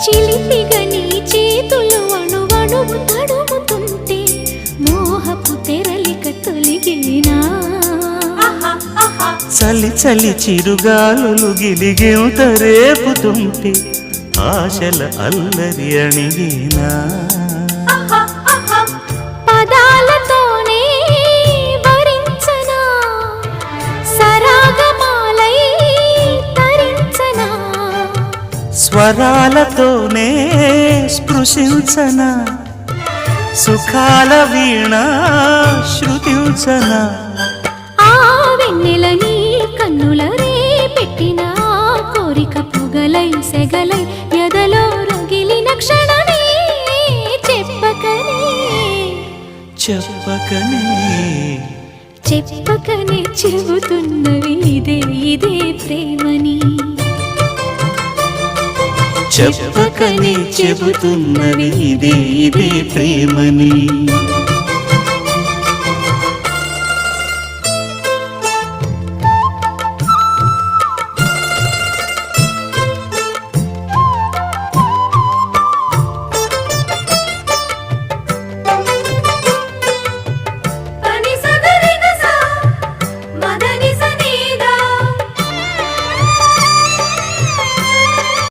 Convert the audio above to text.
చిలిపిగా నీ చేతులు అణువణువు తడుముతుంటే మోహపు తెరలిక తొలిగినా చలి చలి చిరుగాలులు గిలిగెంత రేపుతుంటే ఆశల అల్లరి అణిగినా పదాలతోనే వరించనా సరాగమాలై తరించనా స్వరాలతోనే స్పృశించనా సుఖాల వీణ శృతించనా ఆ వెన్నెల నీ కన్నుల రే పెట్టిన కోరిక పొగలై సెగలై ఎదలో రగిలిన క్షణమే చెప్పకనే చెప్పకనే చెప్పకనే చెబుతున్నవి ఇదే ఇదే ప్రేమని చెప్పకనే చెబుతున్నవి ఇదే ఇదే ప్రేమని